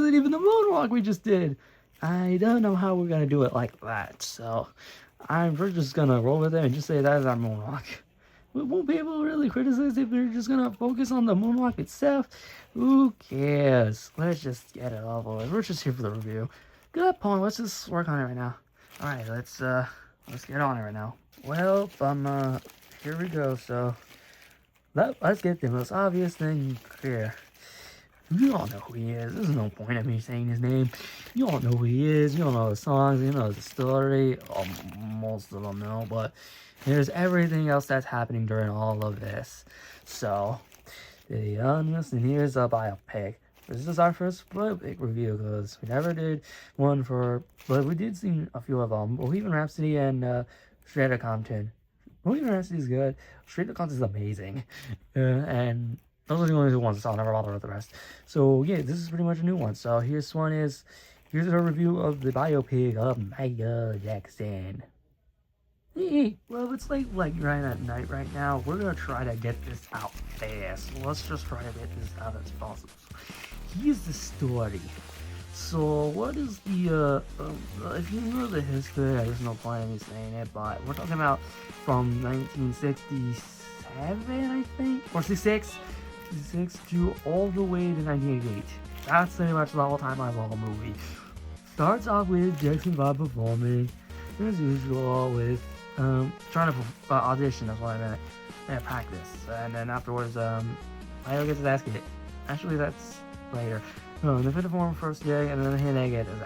wasn't even the moonwalk we just did. I don't know how we're gonna do it like that, so we're just gonna roll with it and just say that is our moonwalk. We won't be able to really criticize if we're just gonna focus on the moonwalk itself. Who cares? Let's just get it over with. We're just here for the review. Good point. Let's just work on it right now. All right, let's get on it right now. Well, here we go. So let's get the most obvious thing clear. You all know who he is. There's no point in me saying his name. You all know who he is. You all know the songs. You know the story. Most of them know, but there's everything else that's happening during all of this. So, to be honest, and here's a biopic. This is our first biopic review because we never did one for, but we did see a few of them. Bohemian Rhapsody and Straight Outta Compton. Bohemian Rhapsody is good. Straight Outta Compton is amazing, and those are the only two ones, so I'll never bother with the rest. So yeah, this is pretty much a new one. So here's a review of the biopic of Michael Jackson. Hey, well, it's like right at night right now. We're gonna try to get this out fast. Let's just try to get this out as possible. Here's the story. So what is the if you know the history, there's no point in me saying it, but we're talking about from 1967, I think, or 66 to all the way to 1988. That's pretty much the whole timeline of the whole movie. Starts off with Jackson 5 performing as usual with trying to audition. That's what I meant. Yeah, practice, and then afterwards Leo gets his ass kicked. Actually, that's later. No, the fifth form first day, and then he gets his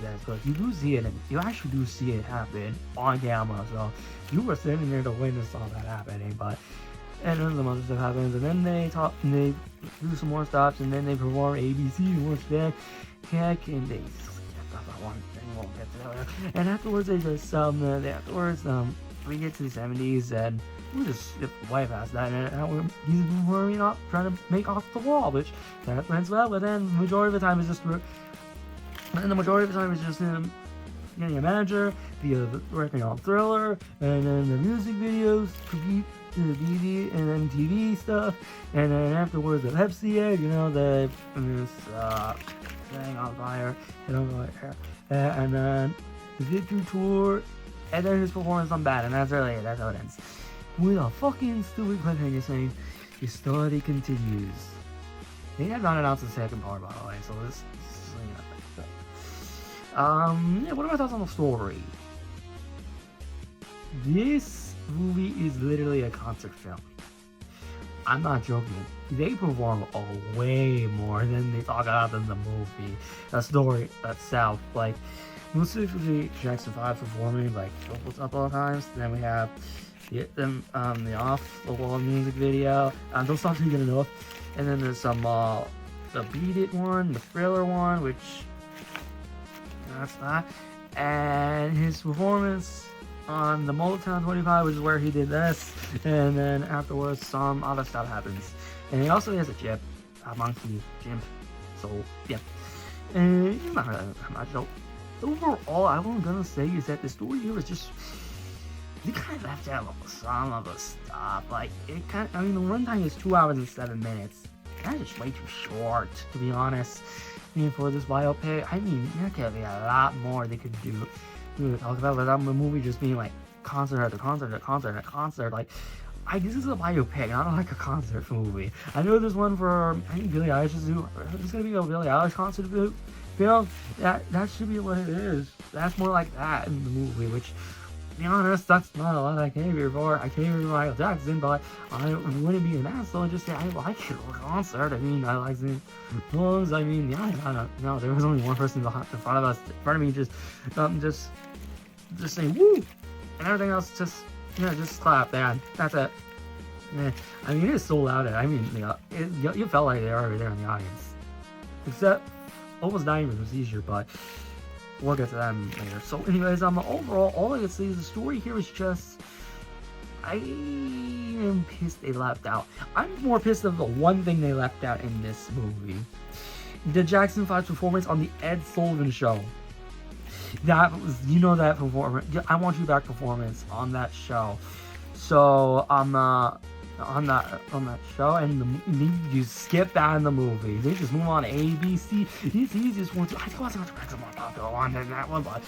ass kicked. You do see it, and you actually do see it happen on camera. So you were sitting there to witness all that happening, but. And then some other stuff happens, and then they talk, and they do some more stops, and then they perform ABC, and what's that, heck, and they skip that one thing, we'll get to that. And afterwards, we get to the 70s, and we just skip way past that, and he's worrying off, trying to make off the wall, which that went well, but then the majority of the time is just him getting a manager, working on Thriller, and then the music videos, to the TV and then TV stuff, and then afterwards the Pepsi ad, the thing on fire, and then the victory tour, and then his performance on Bad, and that's really it. That's how it ends. With a fucking stupid cliffhanger saying, "The story continues." They have not announced the second part, by the way, so this yeah. What are my thoughts on the story? This movie is literally a concert film. I'm not joking. They perform way more than they talk about in the movie. The story itself, like specifically Jackson 5 performing like a couple of times. Then we have the off the wall music video. Those songs are good enough. And then there's some the Beat It one, the Thriller one, which that's that. And his performance on the Motown 25, which is where he did this, and then afterwards some other stuff happens. And he also has a chip, a monkey chimp. So yeah, and not really much. So overall, all I'm gonna say is that the story here is just they kind of left out some of the stuff. Like the runtime is 2 hours and 7 minutes. That's just way too short, to be honest. For this biopic, there could be a lot more they could do. Talk about without the movie just being like concert after concert after concert after concert. Like, this is a biopic, not like a concert movie. I know there's one for Billie Eilish. There's gonna be a Billie Eilish concert film. That should be what it is. That's more like that in the movie. Which, to be honest, that's not a lot I came here for. I came here for Michael Jackson, but I wouldn't be an asshole and just say I like your concert. I like the songs. I don't know. There was only one person in front of me, just saying woo, and everything else just clap. That's it. Yeah. It is so loud. You felt like they were already there in the audience, except almost not even was easier, but we'll get to that later. So anyways, overall, all I can say is the story here is just, I am pissed they left out. I'm more pissed of the one thing they left out in this movie. The Jackson 5 performance on the Ed Sullivan Show. That was, that performance. I Want You Back performance on that show. So, on that show, and you skip that in the movie. They just move on to A, B, C. It's the easiest one. I think wasn't the more popular one than that one, but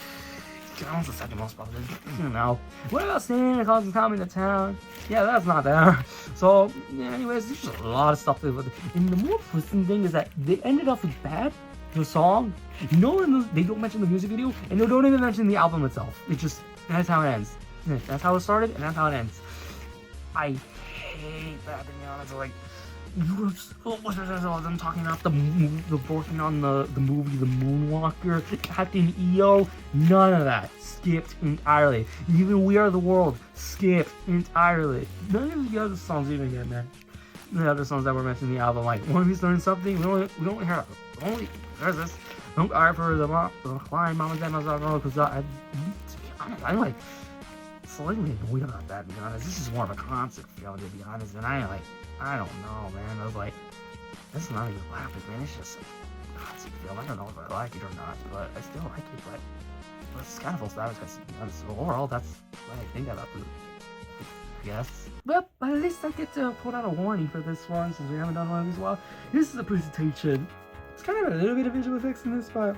that one's the second most popular. You know. What about Santa Claus is coming to town? Yeah, that's not there. So, yeah, anyways, there's just a lot of stuff. And the more twisting thing is that they ended up with bad. The song, they don't mention the music video, and they don't even mention the album itself. It just, that's how it ends. That's how it started, and that's how it ends. I hate that, to be honest. Like, you were so much them talking about the working on the movie The Moonwalker, Captain EO, none of that. Skipped entirely. Even We Are the World, skipped entirely. None of the other songs even get there. The other songs that were mentioned in the album, like When We Learn Something, we don't hear only there's this. Don't cry for the line, Mama said myself wrong, because to be honest, I'm like slightly annoyed about that, to be honest. This is more of a concert feel, to be honest, and I don't know, man. I was like, this is not even laughing, man. It's just a concert feel. I don't know if I like it or not, but I still like it, but it's kind of full sabotage, to be honest. So overall, that's what I think about it. Yes. But at least I get to put out a warning for this one, since we haven't done one of these well. This is a presentation. It's kind of a little bit of visual effects in this, but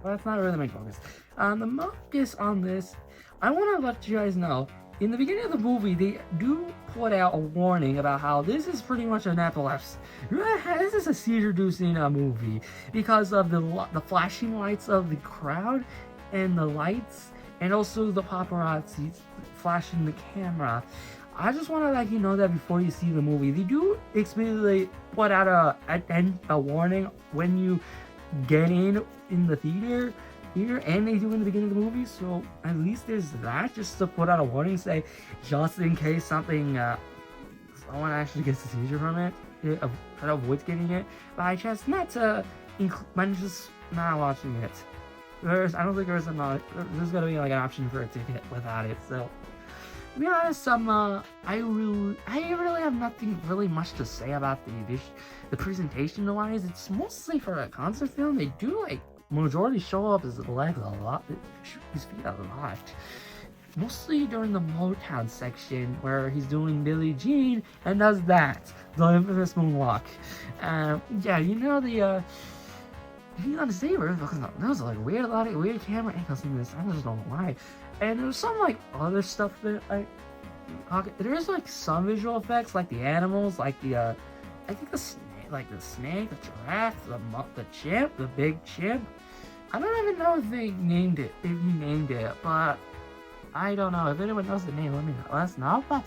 that's not really the main focus. The focus on this, I want to let you guys know, in the beginning of the movie, they do put out a warning about how this is pretty much an epilepsy. This is a seizure-inducing movie because of the flashing lights of the crowd and the lights, and also the paparazzi flashing the camera. I just want to let you know that before you see the movie, they do explicitly put out a warning when you get in the theater, and they do in the beginning of the movie. So at least there's that, just to put out a warning, say just in case someone actually gets a seizure from it, try to avoid getting it by chance, not to just not watching it. I don't think there's gonna be like an option for it to get without it. So. To be honest, I really have nothing really much to say about the presentation wise. It's mostly for a concert film. They do like majority show up his legs a lot, his feet a lot. Mostly during the Motown section where he's doing Billie Jean and does that, the infamous moonwalk. Yeah, you know the saber. There was like a lot of weird camera angles in this. I just don't know why. And there's some like other stuff that there's like some visual effects, like the animals, like I think the snake, the giraffe, the chimp, the big chimp. I don't even know if he named it, but I don't know. If anyone knows the name, let us know. But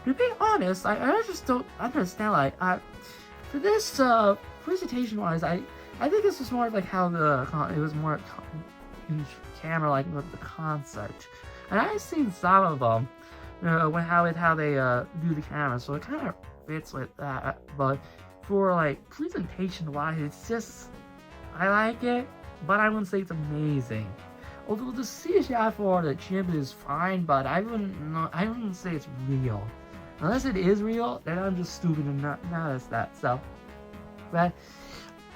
to be honest, I just don't understand. Like, for this presentation wise, I think this was more like how it was more in camera, like with the concert, and I've seen some of them, how they do the camera, so it kind of fits with that. But for like presentation wise, it's just, I like it, but I wouldn't say it's amazing. Although the CGI for the chimp is fine, but I wouldn't say it's real. Unless it is real, then I'm just stupid and not notice that. So, but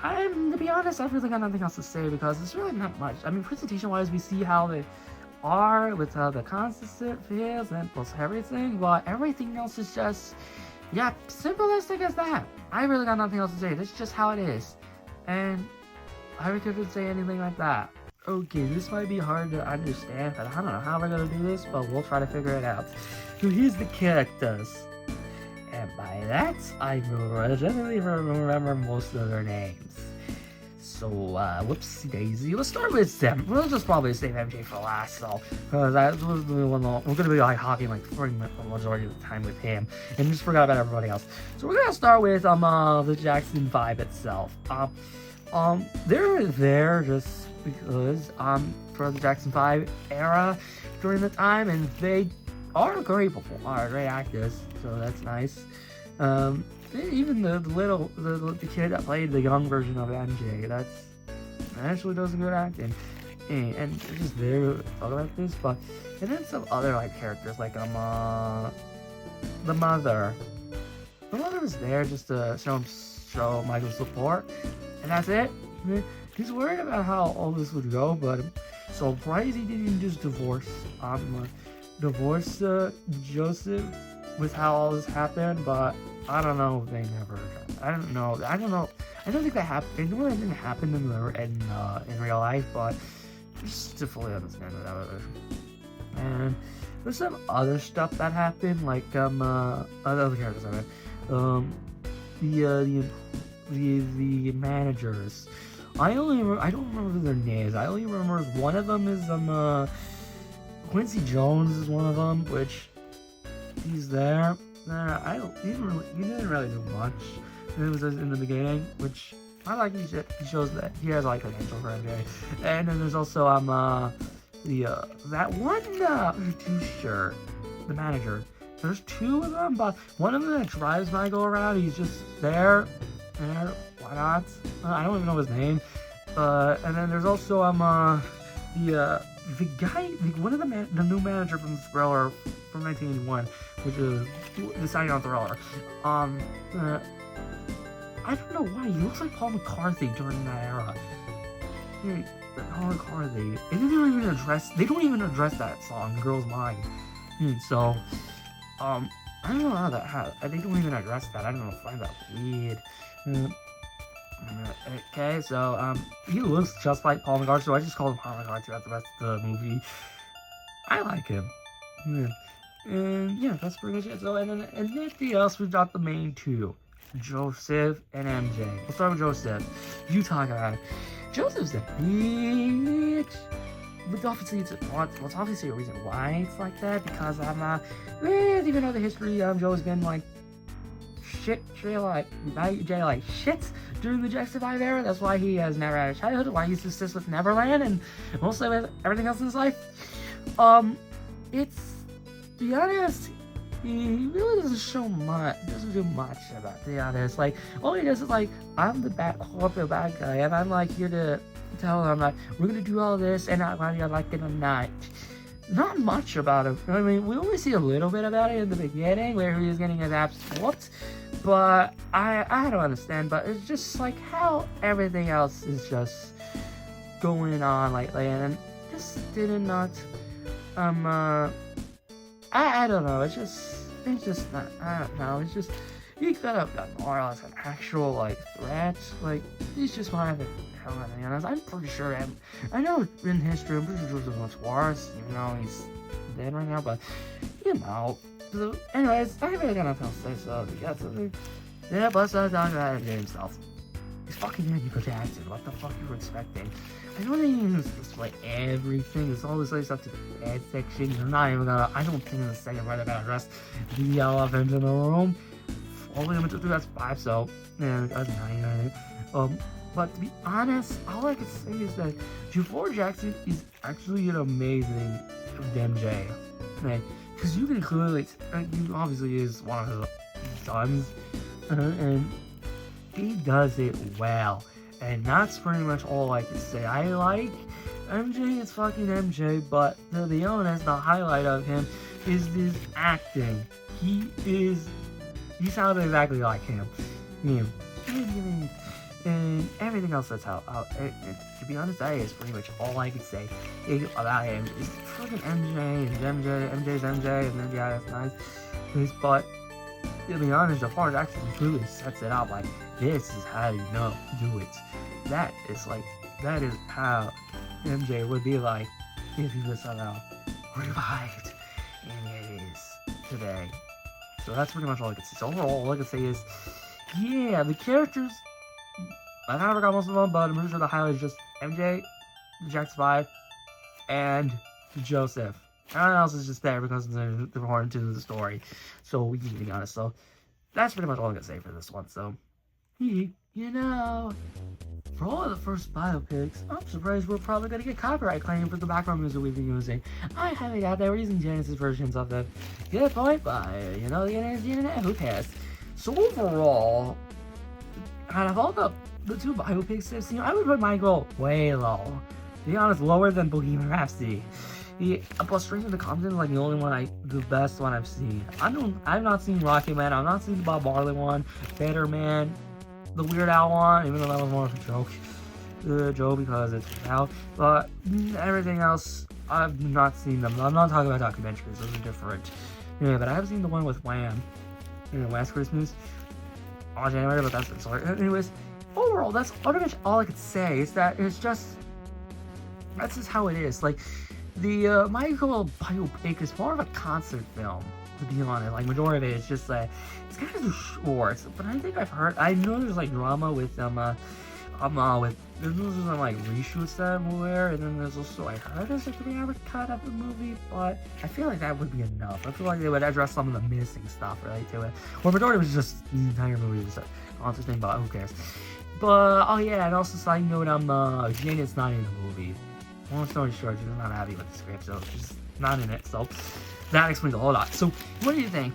to be honest, I've really got nothing else to say because it's really not much. I mean, presentation-wise, we see how they are with the constant feels and plus everything, but everything else is just, yeah, simplistic as that. I really got nothing else to say. That's just how it is, and I really couldn't say anything like that. Okay, this might be hard to understand, but I don't know how we're gonna do this, but we'll try to figure it out. So here's the characters. And by that, I generally remember most of their names. So, whoopsie daisy. Let's start with them. We'll just probably save MJ for last, so, because we're gonna be like hopping like for the majority of the time with him, and just forgot about everybody else. So we're gonna start with the Jackson 5 itself. They're there just because for the Jackson 5 era during the time, and they are great great actors, so that's nice. Even the kid that played the young version of MJ, that's actually does good acting, and they're just there to talk about this. But and then some other like characters like the mother. The mother was there just to show Michael's support, and that's it. He's worried about how all this would go, but surprised he didn't just divorce Joseph with how all this happened, but I don't know if they never. I don't know. I don't think that happened. I know that didn't happen in real life, but just to fully understand what that was. And there's some other stuff that happened, like other characters. The managers. I don't remember their names. I only remember one of them is Quincy Jones is one of them, which he's there. He didn't really do much. It was in the beginning, which I like. He shows that he has like potential for NBA. And then there's also that one T-shirt, the manager. There's two of them, but one of them that drives my go around. He's just there. Why not? I don't even know his name. And then there's also the guy, one of the new manager from Thriller from 1981, which is deciding on Thriller. I don't know why he looks like Paul McCarthy during that era. Paul McCarthy. They don't even address that song, Girl's Mind. So, I don't know how they don't even address that. I don't know, I find that weird. Okay, so, he looks just like Paul McCarthy, so I just call him Paul McCarthy throughout the rest of the movie. I like him. And yeah, that's pretty much it. So, and then anything else, we've got the main two, Joseph and MJ. We'll start with Joseph. You talk about it. Joseph's a bitch. But obviously, it's obviously a reason why it's like that, because even though the history of Joe's been like shit during the Jackson 5 era. That's why he has never had a childhood, why he's just with Neverland, and mostly with everything else in his life. It's, to be honest, he really doesn't do much about it, to be honest. Like, all he does is like, I'm the bad guy, and I'm like here to tell him like, we're gonna do all this, and not whether you like it or not. Not much about it. I mean, we only see a little bit about it in the beginning, where he was getting his ass whooped. But I don't understand. But it's just like how everything else is just going on lately, and just did not. I don't know. It's just not. I don't know. It's just he could have done more or less an actual like threat. Like he's just one of the. To be honest, I'm pretty sure. I know in history, I'm pretty sure Joseph was worse, even though he's dead right now. But you know. So, anyways, I really got nothing else to say. So yeah, yeah. But let's talk about MJ himself. He's fucking Michael Jackson. What the fuck you were expecting? I know they use display everything. There's all this other stuff to the bad section. You're not even gonna. I don't think in the second part they're gonna address the elephant in the room. Only limited to that's 5. So yeah, that's 9. But to be honest, all I can say is that Jafar Jackson is actually an amazing MJ. Okay? Because you can clearly, he obviously is one of his sons, and he does it well. And that's pretty much all I can say. I like MJ, it's fucking MJ, but to be honest, the highlight of him is his acting. He sounds exactly like him. And everything else that's out. To be honest, that is pretty much all I could say about him. It's fucking MJ's MJ, and then yeah, that's nice. But to be honest, Jafar Jackson truly sets it up like this is how you do it. That is how MJ would be like if he was somehow revived, and it is today. So that's pretty much all I can say. So overall, all I can say is, yeah, the characters. I kind of forgot most of them, but I'm pretty sure the highlight is just MJ, Jackson 5, and Joseph. Everyone else is just there because they're important to the story. So we can be honest. So that's pretty much all I can say for this one. So, you know, for all of the first biopics, I'm surprised we're probably going to get copyright claim for the background music we've been using. I highly doubt they were using Genesis versions of them. Good point, but the internet, who cares? So overall, out of all the 2 biopics I've seen, I would put Michael way low. To be honest, lower than Bohemian Rhapsody. Plus, Straight Outta Compton is like the best one I've seen. I've not seen Rocky Man. I've not seen the Bob Marley one, Better Man, the Weird Al one, even though that was more of a joke. Because it's out. But everything else, I've not seen them. I'm not talking about documentaries. Those are different. Yeah, but I have seen the one with Wham in Last Christmas on January, but that's sorry. Anyways, overall, that's pretty much all I could say. Is that it's just that's just how it is. Like the Michael biopic is more of a concert film, to be honest. Like majority of it is just like it's kind of short. But I think I know there's like drama with with there's some like reshoots that were, and then there's also I heard there's a 3-hour cut of the movie, but I feel like that would be enough. I feel like they would address some of the missing stuff related to it. Or majority was just the entire movie was a concert thing, but who cares? But oh yeah, and also side note, Janet's not in the movie. Long story short, she's not happy with the script, so she's not in it. So that explains a whole lot. So what do you think?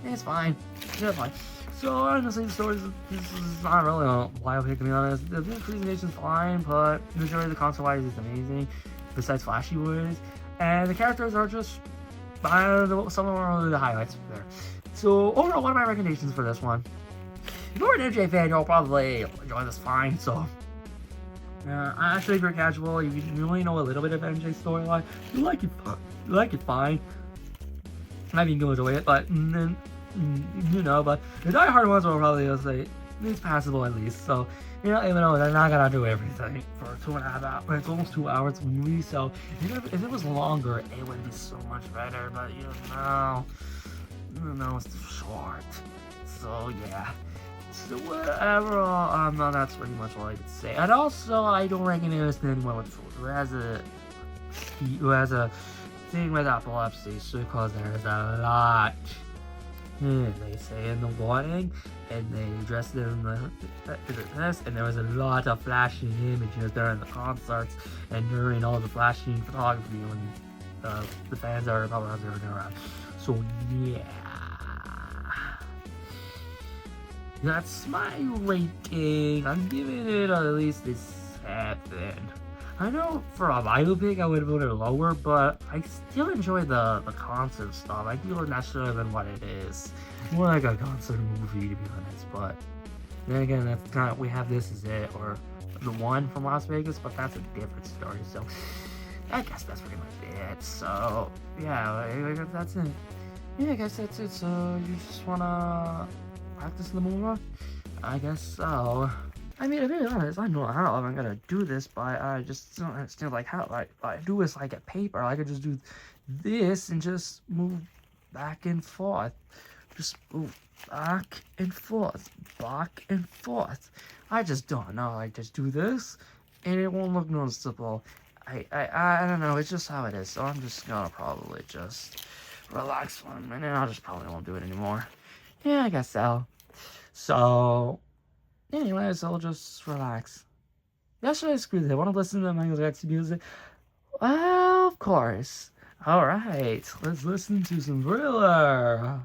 It's fine. It's fine. So honestly, the story this is not really a biopic, to be honest. The presentation's fine, but the majority of the concert-wise is amazing. Besides flashy words, and the characters are just some of them are really the highlights there. So overall, what are my recommendations for this one? If you're an MJ fan, you'll probably enjoy this fine. So actually, if you're casual, you only know a little bit of MJ's storyline, you like it fine. I mean, you'll enjoy it, but then but the die-hard ones will probably say it's passable at least. So even though they're not gonna do everything for 2.5 hours, it's almost 2 hours of movie. So if it was longer, it would be so much better. But it's too short. So yeah. So whatever. That's pretty much all I could say. And also, I don't recommend anyone who has a thing with epilepsy, because there's a lot. They say in the warning, and they addressed it in the test, and there was a lot of flashing images during the concerts and during all the flashing photography when the fans are around. So yeah, that's my rating. I'm giving it at least a 7. I know for a biopic I would have put it lower, but I still enjoy the concert stuff. I feel that's better than what it is. More like a concert movie, to be honest. But then again, that's kind of, we have This Is It, or the one from Las Vegas, but that's a different story. So I guess that's pretty much it. So yeah, that's it. Yeah, I guess that's it. So you just wanna practice the more? I guess so. I mean, to be honest, I don't know how I'm gonna do this, but I just don't understand like how I do this like a paper. I could just do this and just move back and forth. Just move back and forth, back and forth. I just don't know. I just do this, and it won't look noticeable. I don't know. It's just how it is. So I'm just gonna probably just relax for a minute. I just probably won't do it anymore. Yeah, I guess so. So. Anyways, I'll just relax. Yeah, should I screw that? Want to listen to Michael Jackson music? Well, of course. Alright, let's listen to some Thriller.